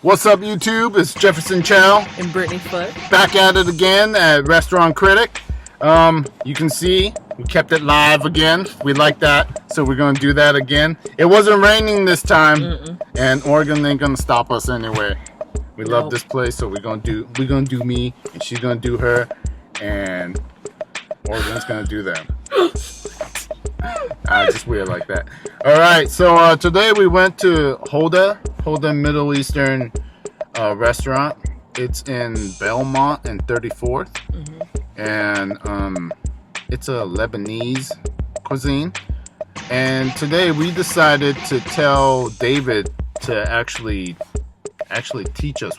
What's up, YouTube? It's Jefferson Chow. And Brittany Foot. Back at it again at Restaurant Critic. You can see we kept it live again. We like that, so we're gonna do that again. It wasn't raining this time, and Oregon ain't gonna stop us anyway. We love this place, so we're gonna do me, and she's gonna do her, and Oregon's gonna do them. Just weird like that. All right, so today we went to Hoda Middle Eastern restaurant. It's in Belmont and 34th, and it's a Lebanese cuisine. And today we decided to tell David to actually teach us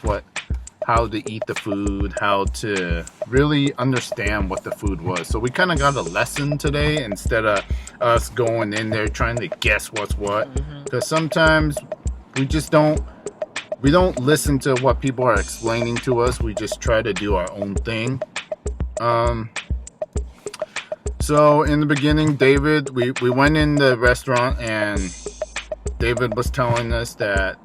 how to eat the food, how to really understand what the food was. So we kind of got a lesson today instead of us going in there trying to guess what's what. Because sometimes we don't listen to what people are explaining to us. We just try to do our own thing. So in the beginning, David, we went in the restaurant and David was telling us that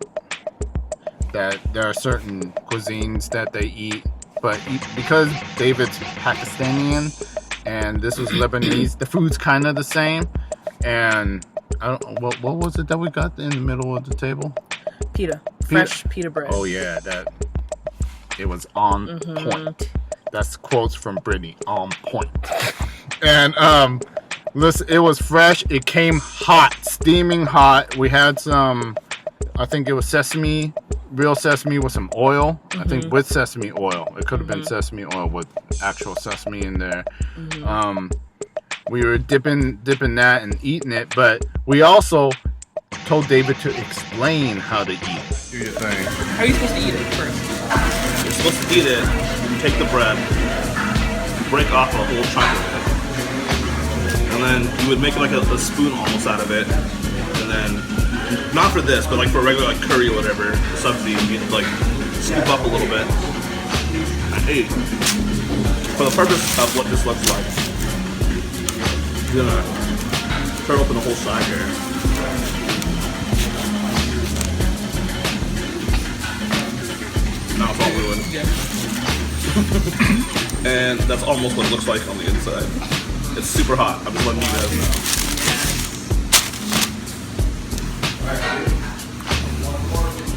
there are certain cuisines that they eat, but because David's Pakistani and this was Lebanese, the food's kind of the same. And I don't what was it that we got in the middle of the table? Pita. Fresh pita bread. Oh yeah, it was on point. That's quotes from Brittany, on point. And listen, it was fresh. It came hot, steaming hot. We had some, I think it was real sesame with some oil. I think with sesame oil. It could have been sesame oil with actual sesame in there. We were dipping that and eating it, but we also told David to explain how to eat. Do your thing. How are you supposed to eat it first? You're supposed to eat it, you take the bread, break off a whole chunk of it, and then you would make like a spoon almost out of it, and then not for this, but like for a regular like curry or whatever, subsidy, you'd like scoop up a little bit and eat. For the purpose of what this looks like, you're gonna cut open the whole side here. Now it's all ruined. And that's almost what it looks like on the inside. It's super hot. I'm just letting you guys know.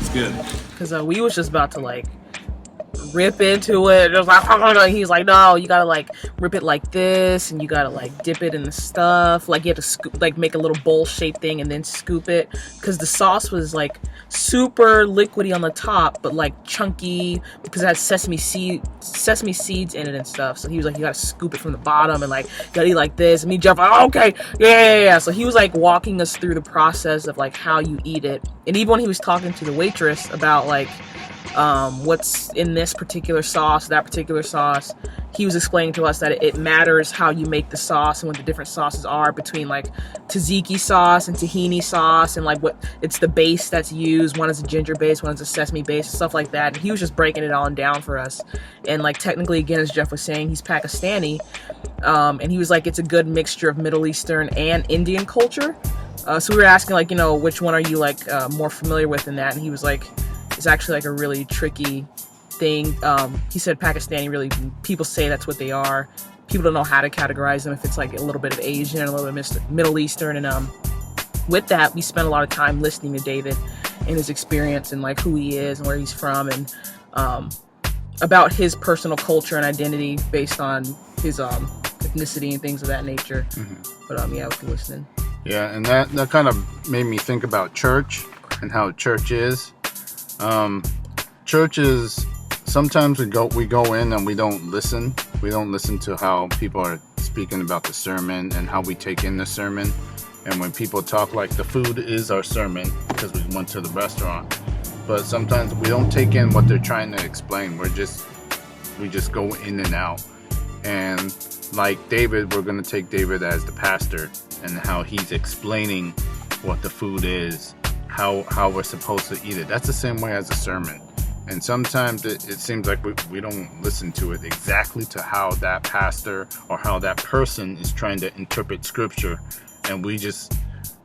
It's good. Because we was just about to like rip into it. It was like, he's like, no, you gotta like rip it like this, and you gotta like dip it in the stuff. Like you have to scoop, like make a little bowl shaped thing and then scoop it. Because the sauce was like super liquidy on the top, but like chunky because it had sesame seeds in it and stuff. So he was like, you gotta scoop it from the bottom and like you gotta eat like this. And me, Jeff, oh, okay, yeah. So he was like walking us through the process of like how you eat it. And even when he was talking to the waitress about like what's in this particular sauce, that particular sauce, he was explaining to us that it matters how you make the sauce and what the different sauces are between like tzatziki sauce and tahini sauce, and like what it's the base that's used. One is a ginger base, one is a sesame base, stuff like that. And he was just breaking it all down for us. And like technically, again, as Jeff was saying, he's Pakistani, and he was like, it's a good mixture of Middle Eastern and Indian culture. So we were asking like, which one are you like more familiar with in that? And he was like, it's actually like a really tricky thing. He said Pakistani, really, people say that's what they are. People don't know how to categorize them, if it's like a little bit of Asian and a little bit of Middle Eastern. And with that, we spent a lot of time listening to David and his experience and like who he is and where he's from, and about his personal culture and identity based on his ethnicity and things of that nature. But yeah, we can listen. Yeah, and that kind of made me think about church and how church is. Church is, sometimes we go in and we don't listen. We don't listen to how people are speaking about the sermon and how we take in the sermon. And when people talk like the food is our sermon because we went to the restaurant, but sometimes we don't take in what they're trying to explain. We just go in and out. And like David, we're going to take David as the pastor and how he's explaining what the food is, how we're supposed to eat it. That's the same way as a sermon. And sometimes it seems like we don't listen to it exactly to how that pastor or how that person is trying to interpret scripture. And we just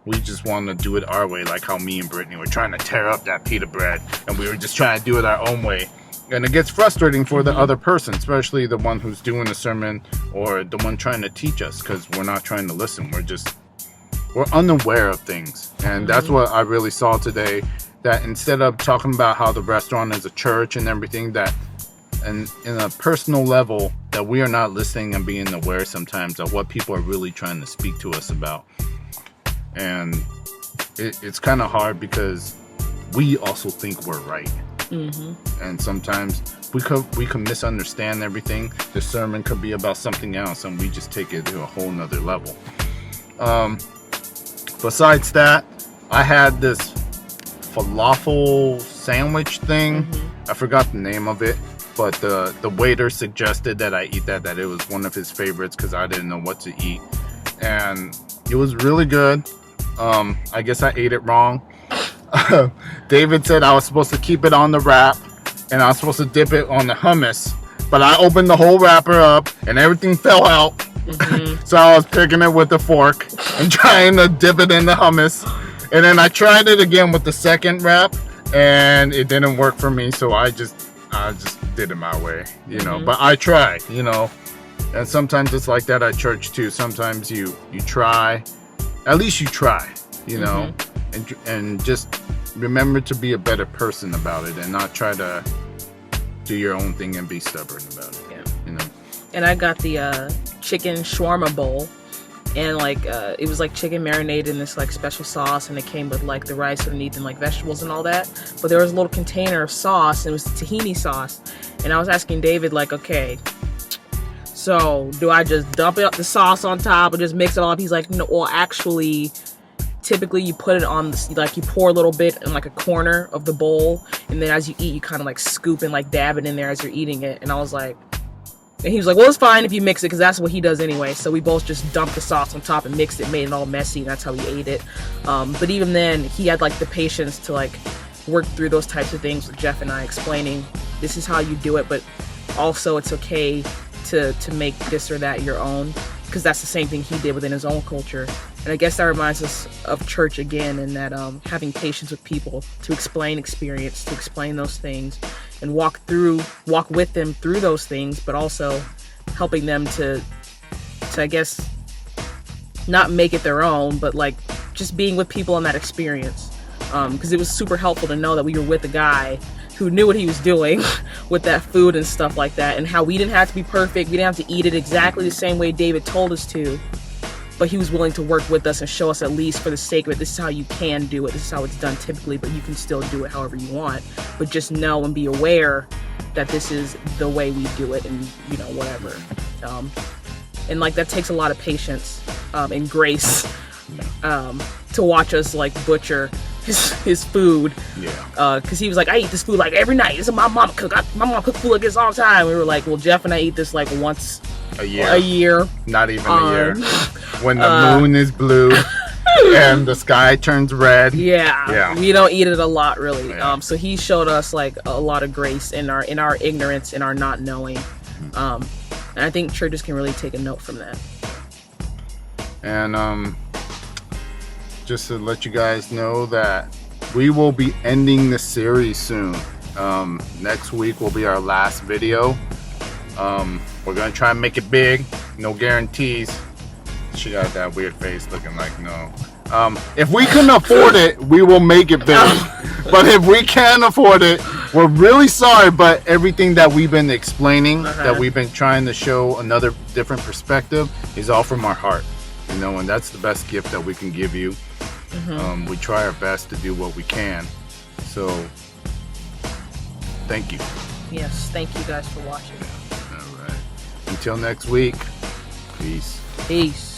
we just want to do it our way, like how me and Brittany were trying to tear up that pita bread, and we were just trying to do it our own way. And it gets frustrating for the other person, especially the one who's doing the sermon or the one trying to teach us, because we're not trying to listen. We're unaware of things. And that's what I really saw today, that instead of talking about how the restaurant is a church and everything, that and in a personal level, that we are not listening and being aware sometimes of what people are really trying to speak to us about. And it's kind of hard because we also think we're right. And sometimes we could misunderstand everything. The sermon could be about something else, and we just take it to a whole nother level. Besides that, I had this falafel sandwich thing. I forgot the name of it, but the waiter suggested that I eat that it was one of his favorites because I didn't know what to eat, and it was really good. I guess I ate it wrong. David said I was supposed to keep it on the wrap and I was supposed to dip it on the hummus, but I opened the whole wrapper up and everything fell out. So I was picking it with a fork and trying to dip it in the hummus, and then I tried it again with the second wrap and it didn't work for me, so I just did it my way, you know. But I tried, you know, and sometimes it's like that at church too. Sometimes you try, at least you try, you know, and just remember to be a better person about it and not try to do your own thing and be stubborn about it. You know. And I got the chicken shawarma bowl, and like it was like chicken marinated in this like special sauce, and it came with like the rice underneath and like vegetables and all that. But there was a little container of sauce, and it was tahini sauce. And I was asking David, like, okay, so do I just dump the sauce on top or just mix it all up? He's like, no, well, actually, typically you put it on the, like, you pour a little bit in like a corner of the bowl, and then as you eat, you kind of like scoop and like dab it in there as you're eating it. And I was like, and he was like, well, it's fine if you mix it, because that's what he does anyway. So we both just dumped the sauce on top and mixed it, made it all messy, and that's how we ate it. But even then, he had like the patience to like work through those types of things with Jeff and I, explaining this is how you do it, but also it's okay to make this or that your own, because that's the same thing he did within his own culture. And I guess that reminds us of church again, and that having patience with people to explain experience, to explain those things, and walk with them through those things, but also helping them to I guess not make it their own, but like just being with people in that experience. Because it was super helpful to know that we were with a guy who knew what he was doing with that food and stuff like that, and how we didn't have to be perfect. We didn't have to eat it exactly the same way David told us to, but he was willing to work with us and show us, at least for the sake of it, this is how you can do it. This is how it's done typically, but you can still do it however you want. But just know and be aware that this is the way we do it, and, you know, whatever. And like that takes a lot of patience and grace to watch us like butcher his food. Because he was like, I eat this food like every night. This is my mom cook. My mom cook food like this all the time. We were like, well, Jeff and I eat this like once a year. Not even a year. When the moon is blue and the sky turns red. We don't eat it a lot, really. So he showed us like a lot of grace in our ignorance, in our not knowing. And I think churches can really take a note from that. And just to let you guys know that we will be ending the series soon. Next week will be our last video. We're gonna try and make it big. No guarantees. She got that weird face looking like no. If we can afford it, we will make it big. But if we can't afford it, we're really sorry. But everything that we've been explaining, that we've been trying to show another different perspective, is all from our heart. You know, and that's the best gift that we can give you. We try our best to do what we can. So, thank you. Yes, thank you guys for watching. All right. Until next week, peace. Peace.